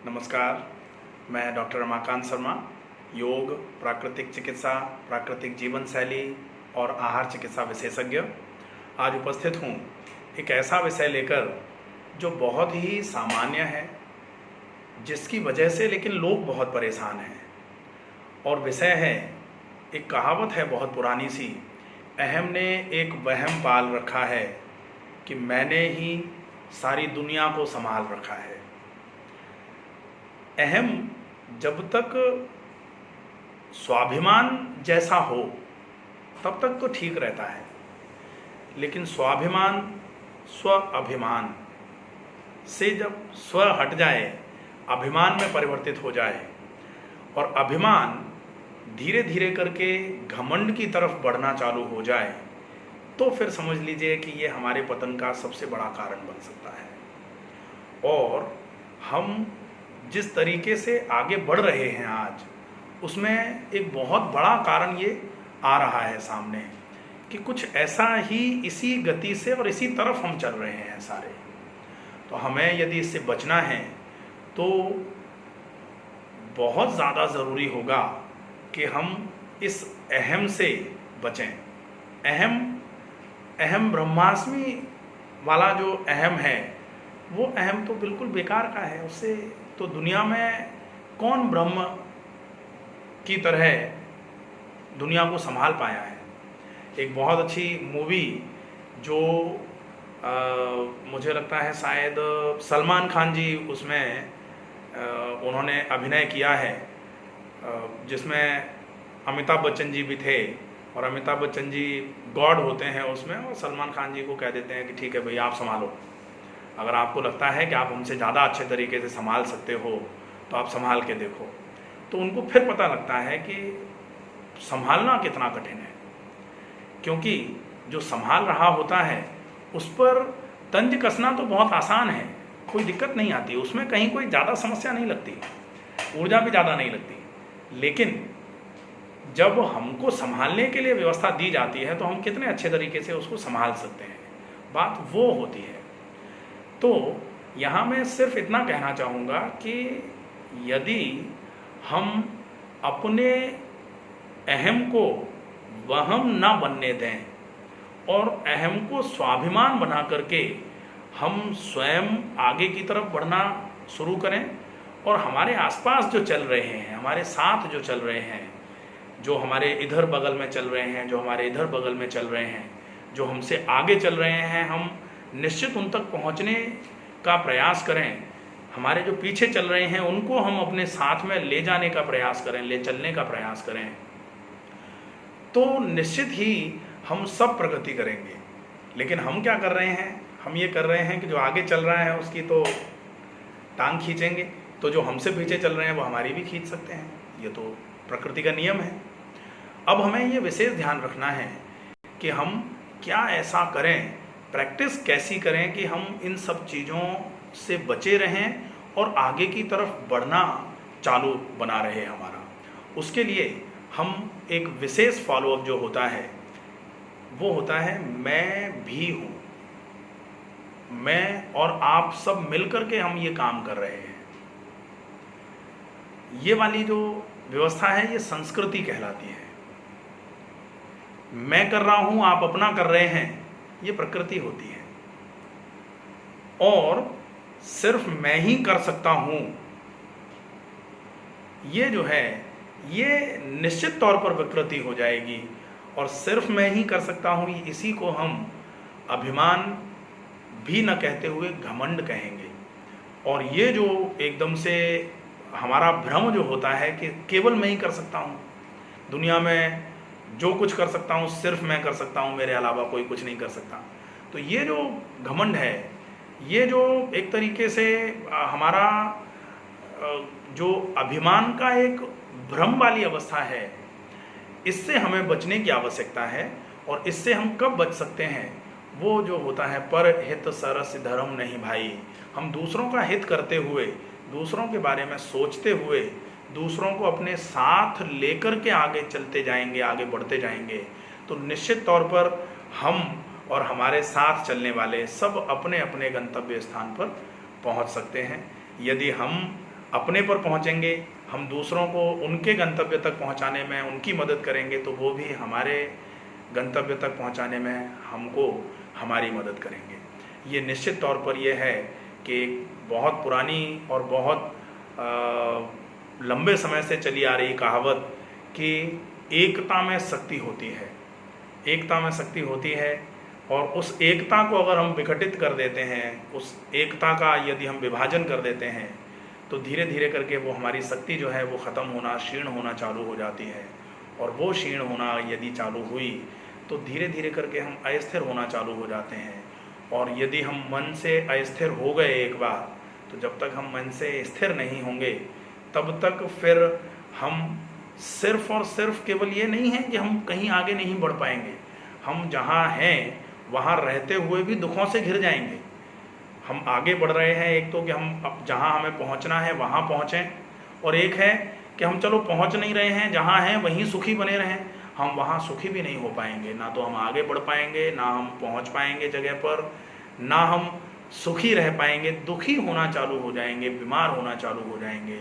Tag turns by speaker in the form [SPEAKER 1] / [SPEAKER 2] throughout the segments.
[SPEAKER 1] नमस्कार, मैं डॉक्टर रमाकांत शर्मा, योग, प्राकृतिक चिकित्सा, प्राकृतिक जीवन शैली और आहार चिकित्सा विशेषज्ञ आज उपस्थित हूँ एक ऐसा विषय लेकर जो बहुत ही सामान्य है, जिसकी वजह से लेकिन लोग बहुत परेशान हैं। और विषय है, एक कहावत है बहुत पुरानी सी, अहम ने एक वहम पाल रखा है कि मैंने ही सारी दुनिया को संभाल रखा है। अहम जब तक स्वाभिमान जैसा हो तब तक तो ठीक रहता है, लेकिन स्वाभिमान स्व अभिमान से जब स्व हट जाए, अभिमान में परिवर्तित हो जाए और अभिमान धीरे धीरे करके घमंड की तरफ बढ़ना चालू हो जाए, तो फिर समझ लीजिए कि ये हमारे पतन का सबसे बड़ा कारण बन सकता है। और हम जिस तरीके से आगे बढ़ रहे हैं आज, उसमें एक बहुत बड़ा कारण ये आ रहा है सामने कि कुछ ऐसा ही इसी गति से और इसी तरफ हम चल रहे हैं सारे। तो हमें यदि इससे बचना है तो बहुत ज़्यादा ज़रूरी होगा कि हम इस अहम से बचें। अहम ब्रह्मास्मि वाला जो अहम है, वो अहम तो बिल्कुल बेकार का है। उससे तो दुनिया में कौन ब्रह्म की तरह दुनिया को संभाल पाया है। एक बहुत अच्छी मूवी जो मुझे लगता है शायद सलमान खान जी उसमें उन्होंने अभिनय किया है, जिसमें अमिताभ बच्चन जी भी थे और अमिताभ बच्चन जी गॉड होते हैं उसमें, और सलमान खान जी को कह देते हैं कि ठीक है भाई, आप संभालो, अगर आपको लगता है कि आप हमसे ज़्यादा अच्छे तरीके से संभाल सकते हो तो आप संभाल के देखो। तो उनको फिर पता लगता है कि संभालना कितना कठिन है, क्योंकि जो संभाल रहा होता है उस पर तंज कसना तो बहुत आसान है, कोई दिक्कत नहीं आती, उसमें कहीं कोई ज़्यादा समस्या नहीं लगती, ऊर्जा भी ज़्यादा नहीं लगती। लेकिन जब हमको संभालने के लिए व्यवस्था दी जाती है तो हम कितने अच्छे तरीके से उसको संभाल सकते हैं, बात वो होती है। तो यहाँ मैं सिर्फ इतना कहना चाहूँगा कि यदि हम अपने अहम को वहम ना बनने दें और अहम को स्वाभिमान बना करके हम स्वयं आगे की तरफ बढ़ना शुरू करें, और हमारे आसपास जो चल रहे हैं, हमारे साथ जो चल रहे हैं, जो हमारे इधर बगल में चल रहे हैं, जो हमारे इधर बगल में चल रहे हैं, जो हमसे आगे चल रहे हैं, हम निश्चित उन तक पहुंचने का प्रयास करें। हमारे जो पीछे चल रहे हैं उनको हम अपने साथ में ले जाने का प्रयास करें, ले चलने का प्रयास करें, तो निश्चित ही हम सब प्रगति करेंगे। लेकिन हम क्या कर रहे हैं, हम ये कर रहे हैं कि जो आगे चल रहा है उसकी तो टांग खींचेंगे, तो जो हमसे पीछे चल रहे हैं वो हमारी भी खींच सकते हैं। ये तो प्रकृति का नियम है। अब हमें ये विशेष ध्यान रखना है कि हम क्या ऐसा करें, प्रैक्टिस कैसी करें कि हम इन सब चीज़ों से बचे रहें और आगे की तरफ बढ़ना चालू बना रहे हमारा। उसके लिए हम एक विशेष फॉलोअप जो होता है वो होता है मैं भी हूँ, मैं और आप सब मिलकर के हम ये काम कर रहे हैं। ये वाली जो व्यवस्था है ये संस्कृति कहलाती है। मैं कर रहा हूँ, आप अपना कर रहे हैं, ये प्रकृति होती है। और सिर्फ मैं ही कर सकता हूं, ये जो है ये निश्चित तौर पर विकृति हो जाएगी। और सिर्फ मैं ही कर सकता हूं, इसी को हम अभिमान भी न कहते हुए घमंड कहेंगे। और ये जो एकदम से हमारा भ्रम जो होता है कि केवल मैं ही कर सकता हूं, दुनिया में जो कुछ कर सकता हूँ सिर्फ मैं कर सकता हूँ, मेरे अलावा कोई कुछ नहीं कर सकता, तो ये जो घमंड है, ये जो एक तरीके से हमारा जो अभिमान का एक भ्रम वाली अवस्था है, इससे हमें बचने की आवश्यकता है। और इससे हम कब बच सकते हैं, वो जो होता है पर हित सरस धर्म नहीं भाई। हम दूसरों का हित करते हुए, दूसरों के बारे में सोचते हुए, दूसरों को अपने साथ लेकर के आगे चलते जाएंगे, आगे बढ़ते जाएंगे, तो निश्चित तौर पर हम और हमारे साथ चलने वाले सब अपने अपने गंतव्य स्थान पर पहुंच सकते हैं। यदि हम अपने पर पहुँचेंगे, हम दूसरों को उनके गंतव्य तक पहुँचाने में उनकी मदद करेंगे, तो वो भी हमारे गंतव्य तक पहुँचाने में हमको हमारी मदद करेंगे। ये निश्चित तौर पर यह है कि एक बहुत पुरानी और बहुत लंबे समय से चली आ रही कहावत कि एकता में शक्ति होती है, एकता में शक्ति होती है। और उस एकता को अगर हम विघटित कर देते हैं, उस एकता का यदि हम विभाजन कर देते हैं, तो धीरे धीरे करके वो हमारी शक्ति जो है वो ख़त्म होना, क्षीण होना चालू हो जाती है। और वो क्षीण होना यदि चालू हुई तो धीरे धीरे करके हम अस्थिर होना चालू हो जाते हैं। और यदि हम मन से अस्थिर हो गए एक बार, तो जब तक हम मन से स्थिर नहीं होंगे तब तक फिर हम सिर्फ और सिर्फ केवल ये नहीं है कि हम कहीं आगे नहीं बढ़ पाएंगे, हम जहाँ हैं वहाँ रहते हुए भी दुखों से घिर जाएंगे। हम आगे बढ़ रहे हैं, एक तो कि हम अब जहाँ हमें पहुँचना है वहाँ पहुँचें, और एक है कि हम चलो पहुँच नहीं रहे हैं, जहाँ हैं वहीं सुखी बने रहें। हम वहाँ सुखी भी नहीं हो पाएंगे, ना तो हम आगे बढ़ पाएंगे, ना हम पहुँच पाएंगे जगह पर, ना हम सुखी रह पाएंगे, दुखी होना चालू हो जाएंगे, बीमार होना चालू हो जाएंगे।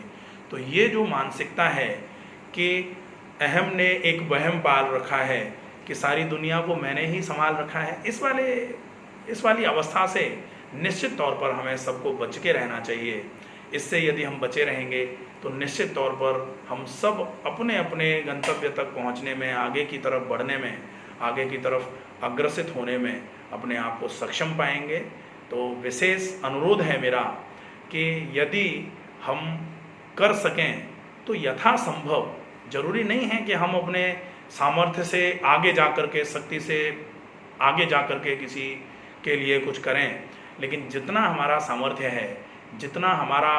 [SPEAKER 1] तो ये जो मानसिकता है कि अहम ने एक वहम पाल रखा है कि सारी दुनिया को मैंने ही संभाल रखा है, इस वाली अवस्था से निश्चित तौर पर हमें सबको बच के रहना चाहिए। इससे यदि हम बचे रहेंगे तो निश्चित तौर पर हम सब अपने अपने गंतव्य तक पहुंचने में, आगे की तरफ बढ़ने में, आगे की तरफ अग्रसित होने में अपने आप को सक्षम पाएंगे। तो विशेष अनुरोध है मेरा कि यदि हम कर सकें तो यथासंभव, जरूरी नहीं है कि हम अपने सामर्थ्य से आगे जा कर के, शक्ति से आगे जा कर के किसी के लिए कुछ करें, लेकिन जितना हमारा सामर्थ्य है, जितना हमारा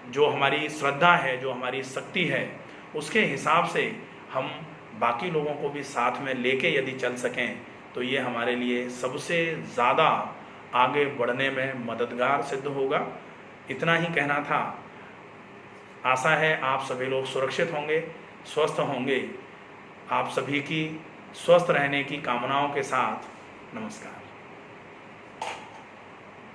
[SPEAKER 1] जो हमारी श्रद्धा है, जो हमारी शक्ति है, उसके हिसाब से हम बाकी लोगों को भी साथ में लेके यदि चल सकें तो ये हमारे लिए सबसे ज़्यादा आगे बढ़ने में मददगार सिद्ध होगा। इतना ही कहना था। आशा है आप सभी लोग सुरक्षित होंगे, स्वस्थ होंगे। आप सभी की स्वस्थ रहने की कामनाओं के साथ नमस्कार।